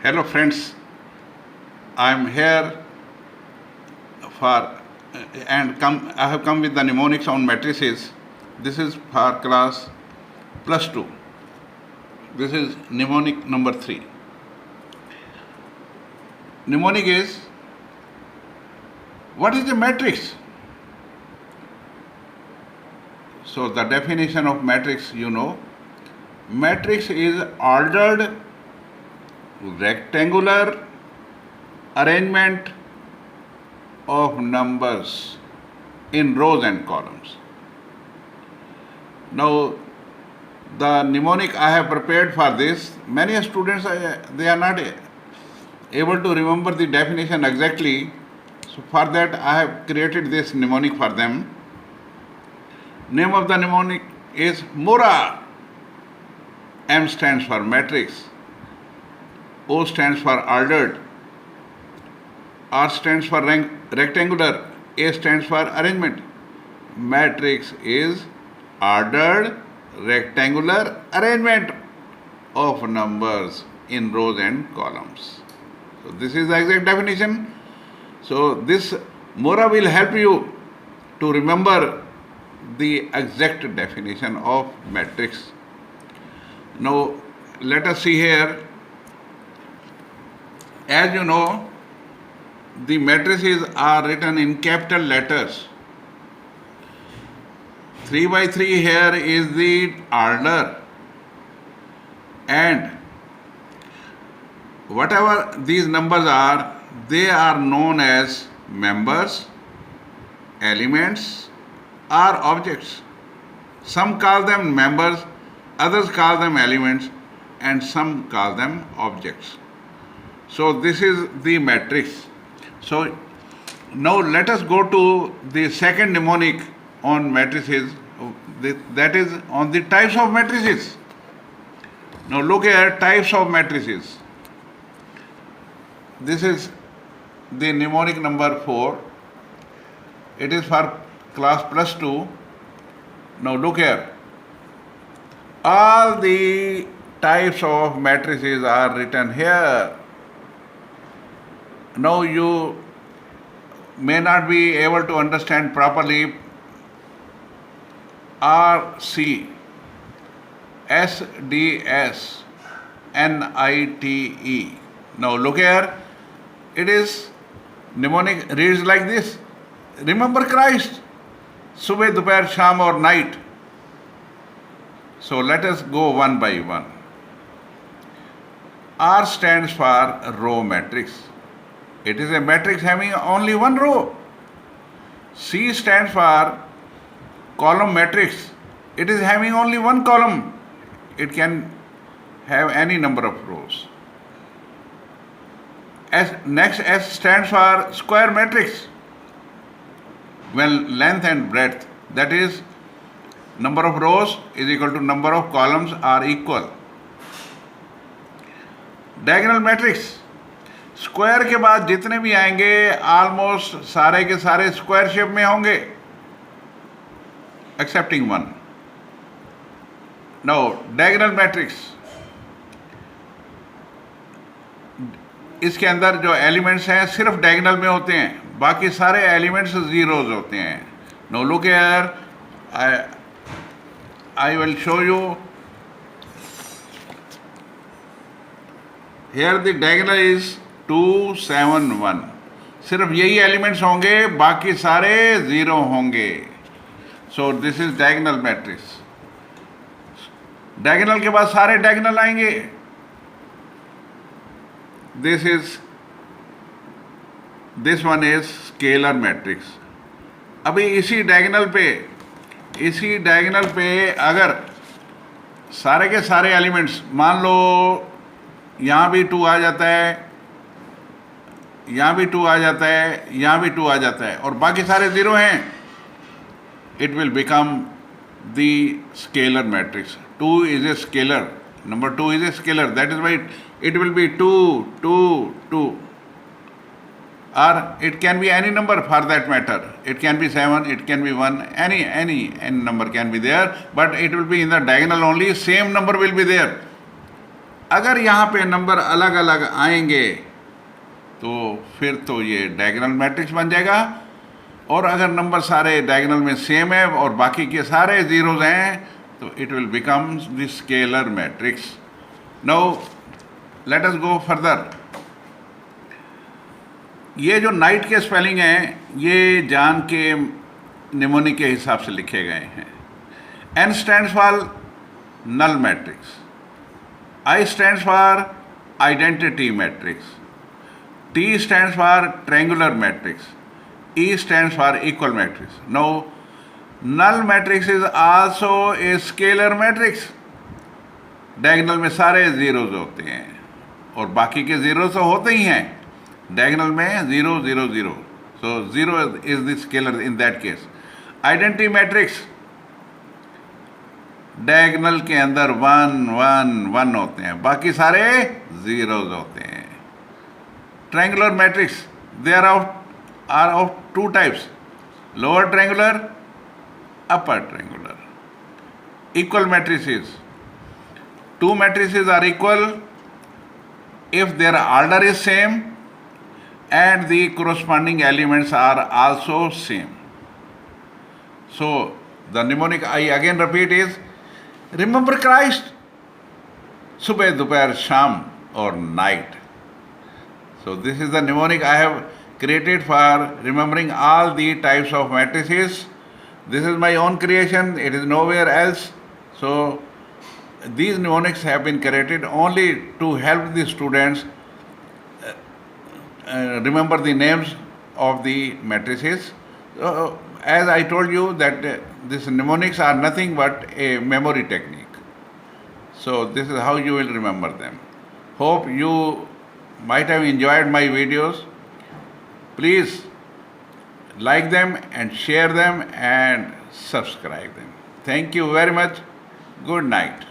Hello friends, I am here for I have come with the mnemonics on matrices. This is for class plus 2. This is mnemonic number 3. Mnemonic is, what is a matrix? So the definition of matrix, matrix is ordered rectangular arrangement of numbers in rows and columns. Now, the mnemonic I have prepared for this, many students they are not able to remember the definition exactly. So for that I have created this mnemonic for them. Name of the mnemonic is Mora. M stands for matrix, O stands for ordered, R stands for rectangular, A stands for arrangement. Matrix is ordered rectangular arrangement of numbers in rows and columns. So this is the exact definition. So this Mora will help you to remember the exact definition of matrix. Now let us see here. As you know, the matrices are written in capital letters. 3 by 3 here is the order, and whatever these numbers are, they are known as members, elements or objects. Some call them members, others call them elements, and some call them objects. So this is the matrix. So now let us go to the second mnemonic on matrices, that is on the types of matrices. Now look here, types of matrices. This is the mnemonic number 4. It is for class plus 2. Now look here. All the types of matrices are written here. Now you may not be able to understand properly. RC, SDS, NITE. Now look here. It is mnemonic reads like this. Remember Christ. Subah, Dopahr, Sham or night. So let us go one by one. R stands for row matrix. It is a matrix having only one row. C stands for column matrix. It is having only one column. It can have any number of rows. Next S stands for square matrix. When length and breadth, that is number of rows is equal to number of columns are equal. Diagonal matrix. Square के बाद जितने भी आएंगे almost सारे के सारे square shape में होंगे, accepting one. Now diagonal matrix, इसके अंदर जो एलिमेंट्स हैं सिर्फ डायगोनल में होते हैं, बाकी सारे एलिमेंट्स जीरोज होते हैं. Now look here, I will show you. Here the diagonal is 2, 7, 1. सिर्फ यही एलिमेंट्स होंगे, बाकी सारे जीरो होंगे. So this is diagonal matrix. Diagonal के बाद सारे डायगोनल आएंगे. This one is scalar matrix. अभी इसी डायगोनल पे अगर सारे के सारे एलिमेंट्स, मान लो यहाँ भी 2 आ जाता है, यहाँ भी 2 आ जाता है, यहाँ भी 2 आ जाता है, और बाकी सारे ज़ीरो हैं, it will become the scalar matrix. 2 is a scalar, number 2 is a scalar, that is why it will be 2, 2, 2, or it can be any number for that matter. It can be 7, it can be 1, any number can be there, but it will be in the diagonal only, same number will be there. अगर यहाँ पे number अलग अलग आएंगे तो फिर तो ये डायगोनल मैट्रिक्स बन जाएगा, और अगर नंबर सारे डायगोनल में सेम है और बाकी के सारे जीरोज हैं तो it will become the scalar matrix. Now let us go further. ये जो नाइट के स्पेलिंग हैं ये जान के निमोनिक के हिसाब से लिखे गए हैं। N stands for null matrix, I stands for identity matrix, T stands for triangular matrix, E stands for equal matrix. Now, null matrix is also a scalar matrix. Diagonal में सारे जीरोज होते हैं और बाकी के जीरो तो होते ही हैं, डायगोनल में 0 0 0, सो 0 is the scalar in that case. Identity matrix diagonal के अंदर 1 1 1 होते हैं, बाकी सारे जीरोज होते हैं। Triangular matrix there are of 2 types, lower triangular, upper triangular. Equal matrices, 2 matrices are equal if their order is same and the corresponding elements are also same. So the mnemonic I again repeat is, remember Christ, subah, dopahr, sham or night. So this is the mnemonic I have created for remembering all the types of matrices. This is my own creation, it is nowhere else. So these mnemonics have been created only to help the students remember the names of the matrices. As I told you that these mnemonics are nothing but a memory technique. So this is how you will remember them. Hope you might have enjoyed my videos. Please like them and share them and subscribe them. Thank you very much. Good night.